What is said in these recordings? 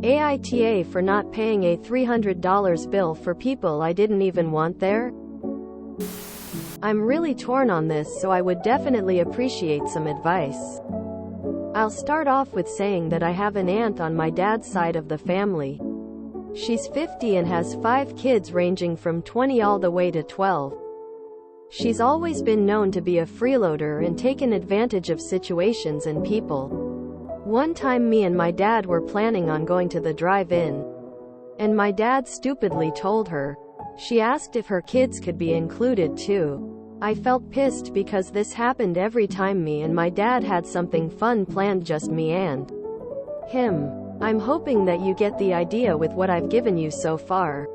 AITA for not paying a $300 bill for people I didn't even want there? I'm really torn on this, so I would definitely appreciate some advice. I'll start off with saying that I have an aunt on my dad's side of the family. She's 50 and has 5 kids ranging from 20 all the way to 12. She's always been known to be a freeloader and taken advantage of situations and people. One time me and my dad were planning on going to the drive-in, and my dad stupidly told her. She asked if her kids could be included too. I felt pissed because this happened every time me and my dad had something fun planned, just me and him. I'm hoping that you get the idea with what I've given you so far.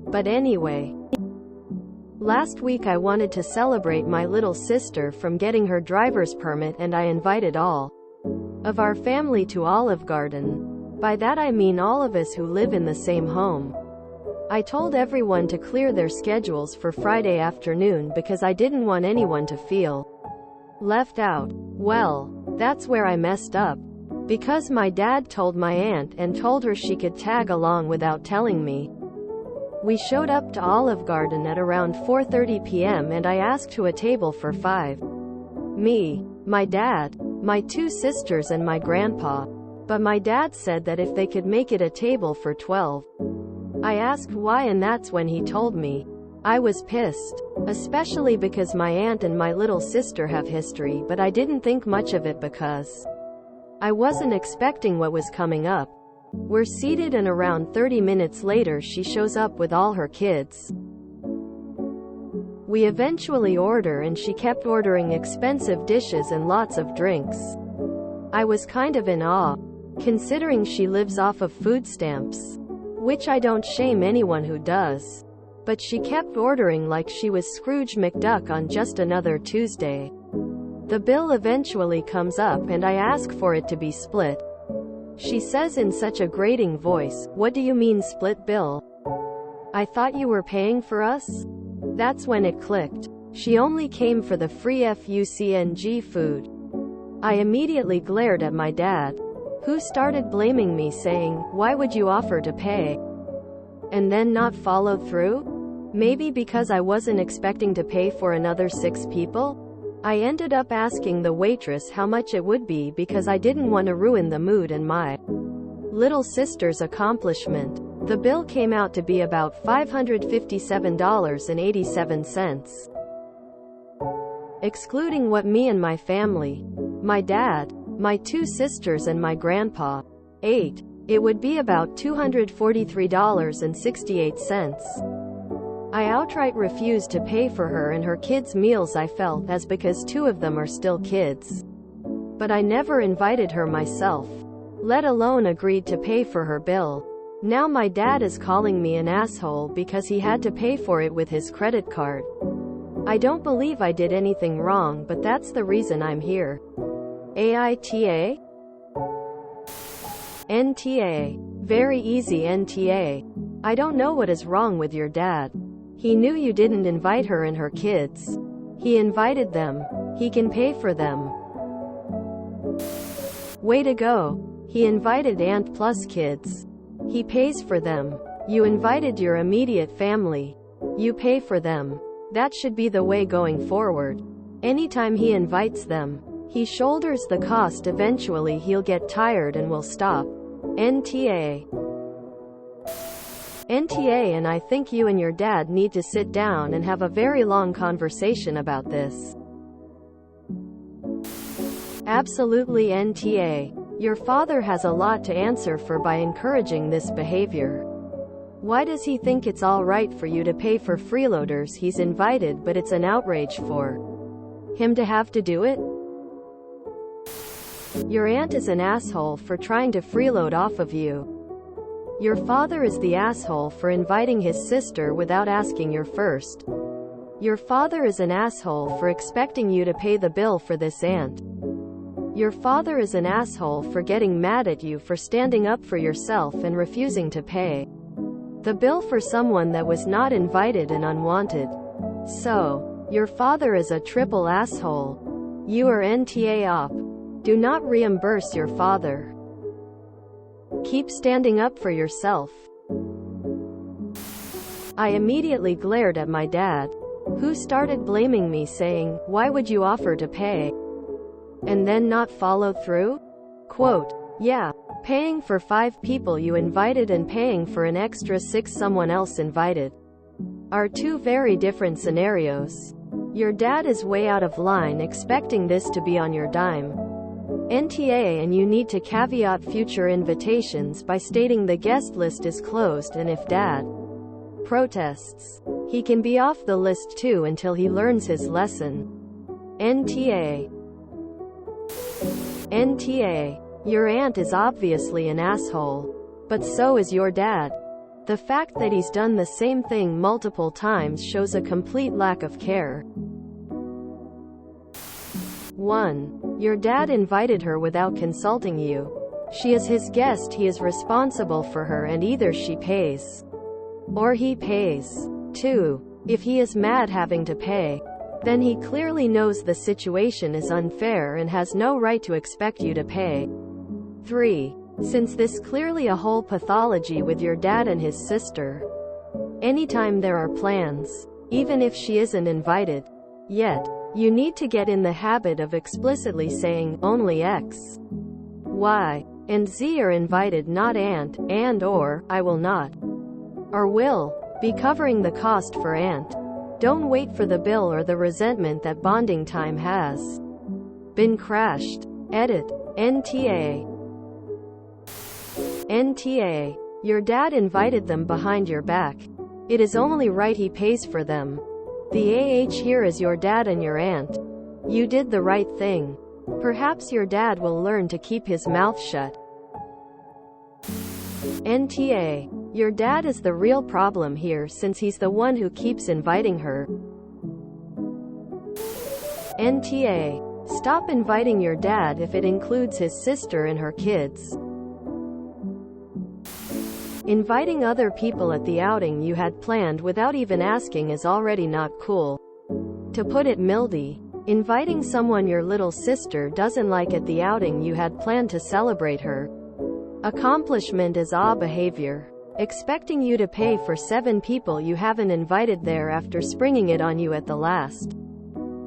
But anyway, last week I wanted to celebrate my little sister from getting her driver's permit, and I invited all of our family to Olive Garden. By that I mean all of us who live in the same home. I told everyone to clear their schedules for Friday afternoon because I didn't want anyone to feel left out. Well, that's where I messed up. Because my dad told my aunt and told her she could tag along without telling me. We showed up to Olive Garden at around 4:30 p.m. and I asked to a table for 5. Me, my dad, my 2 sisters and my grandpa. But my dad said that if they could make it a table for 12. I asked why, and that's when he told me. I was pissed. Especially because my aunt and my little sister have history, but I didn't think much of it because I wasn't expecting what was coming up. We're seated and around 30 minutes later she shows up with all her kids. We eventually order and she kept ordering expensive dishes and lots of drinks. I was kind of in awe, considering she lives off of food stamps. Which I don't shame anyone who does. But she kept ordering like she was Scrooge McDuck on just another Tuesday. The bill eventually comes up and I ask for it to be split. She says in such a grating voice, "What do you mean split bill? I thought you were paying for us?" That's when it clicked. She only came for the free FUCNG food. I immediately glared at my dad, who started blaming me, saying, "Why would you offer to pay and then not follow through?" Maybe because I wasn't expecting to pay for another 6 people? I ended up asking the waitress how much it would be because I didn't want to ruin the mood and my little sister's accomplishment. The bill came out to be about $557.87. Excluding what me and my family, my dad, my 2 sisters and my grandpa ate, it would be about $243.68. I outright refused to pay for her and her kids' meals, I felt, as because 2 of them are still kids. But I never invited her myself, let alone agreed to pay for her bill. Now my dad is calling me an asshole because he had to pay for it with his credit card. I don't believe I did anything wrong, but that's the reason I'm here. AITA? NTA. Very easy NTA. I don't know what is wrong with your dad. He knew you didn't invite her and her kids. He invited them. He can pay for them. Way to go. He invited aunt plus kids. He pays for them. You invited your immediate family. You pay for them. That should be the way going forward. Anytime he invites them, he shoulders the cost. Eventually he'll get tired and will stop. NTA. NTA, and I think you and your dad need to sit down and have a very long conversation about this. Absolutely NTA. Your father has a lot to answer for by encouraging this behavior. Why does he think it's all right for you to pay for freeloaders he's invited, but it's an outrage for him to have to do it? Your aunt is an asshole for trying to freeload off of you. Your father is the asshole for inviting his sister without asking you first. Your father is an asshole for expecting you to pay the bill for this aunt. Your father is an asshole for getting mad at you for standing up for yourself and refusing to pay the bill for someone that was not invited and unwanted. So, your father is a triple asshole. You are NTA op. Do not reimburse your father. Keep standing up for yourself. I immediately glared at my dad, who started blaming me, saying, "Why would you offer to pay and then not follow through?" Quote, "Yeah, paying for 5 people you invited and paying for an extra 6 someone else invited are 2 very different scenarios. Your dad is way out of line expecting this to be on your dime. NTA, and you need to caveat future invitations by stating the guest list is closed, and if dad protests, he can be off the list too until he learns his lesson. NTA. NTA. Your aunt is obviously an asshole. But so is your dad. The fact that he's done the same thing multiple times shows a complete lack of care. 1. Your dad invited her without consulting you. She is his guest, he is responsible for her, and either she pays or he pays. 2. If he is mad having to pay, then he clearly knows the situation is unfair and has no right to expect you to pay. 3. Since this clearly a whole pathology with your dad and his sister. Anytime there are plans, even if she isn't invited yet, you need to get in the habit of explicitly saying, only X, Y, and Z are invited, not and or, I will not, or will, be covering the cost for aunt. Don't wait for the bill or the resentment that bonding time has been crashed. Edit. NTA. NTA. Your dad invited them behind your back. It is only right he pays for them. The AH here is your dad and your aunt. You did the right thing. Perhaps your dad will learn to keep his mouth shut. NTA. Your dad is the real problem here since he's the one who keeps inviting her. NTA. Stop inviting your dad if it includes his sister and her kids. Inviting other people at the outing you had planned without even asking is already not cool. To put it mildly, inviting someone your little sister doesn't like at the outing you had planned to celebrate her accomplishment is behavior. Expecting you to pay for 7 people you haven't invited there after springing it on you at the last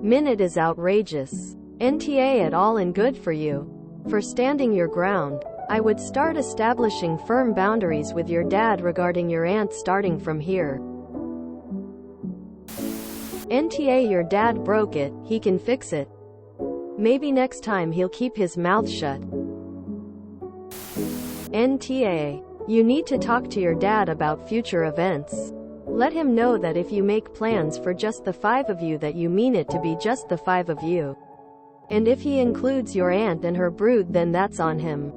minute is outrageous. NTA at all, and good for you for standing your ground. I would start establishing firm boundaries with your dad regarding your aunt starting from here. NTA. Your dad broke it, he can fix it. Maybe next time he'll keep his mouth shut. NTA. You need to talk to your dad about future events. Let him know that if you make plans for just the 5 of you that you mean it to be just the 5 of you. And if he includes your aunt and her brood, then that's on him.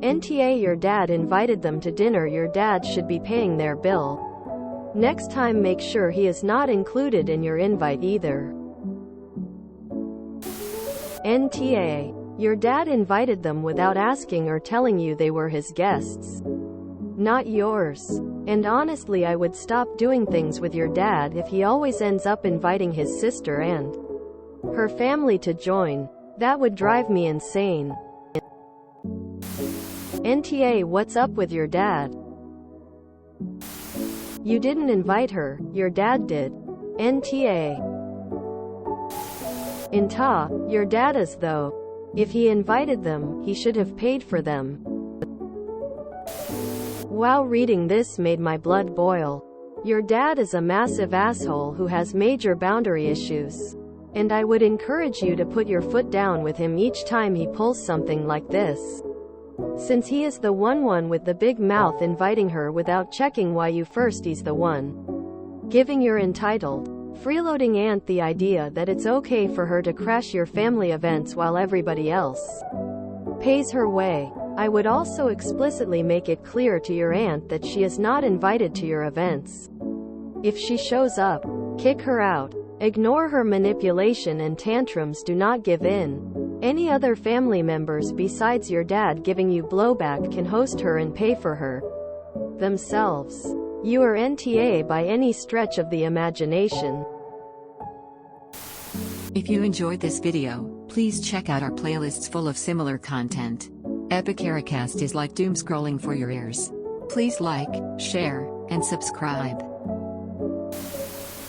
NTA. Your dad invited them to dinner, your dad should be paying their bill. Next time make sure he is not included in your invite either. NTA. Your dad invited them without asking or telling you they were his guests, not yours. And honestly, I would stop doing things with your dad if he always ends up inviting his sister and her family to join. That would drive me insane. NTA. What's up with your dad? You didn't invite her, your dad did. NTA. Your dad is though. If he invited them, he should have paid for them. Wow, reading this made my blood boil. Your dad is a massive asshole who has major boundary issues. And I would encourage you to put your foot down with him each time he pulls something like this. Since he is the one with the big mouth inviting her without checking why you first, he's the one giving your entitled, freeloading aunt the idea that it's okay for her to crash your family events while everybody else pays her way. I would also explicitly make it clear to your aunt that she is not invited to your events. If she shows up, kick her out. Ignore her manipulation and tantrums, do not give in. Any other family members besides your dad giving you blowback can host her and pay for her themselves. You are NTA by any stretch of the imagination. If you enjoyed this video, please check out our playlists full of similar content. AmITheAsshole is like doom scrolling for your ears. Please like, share, and subscribe.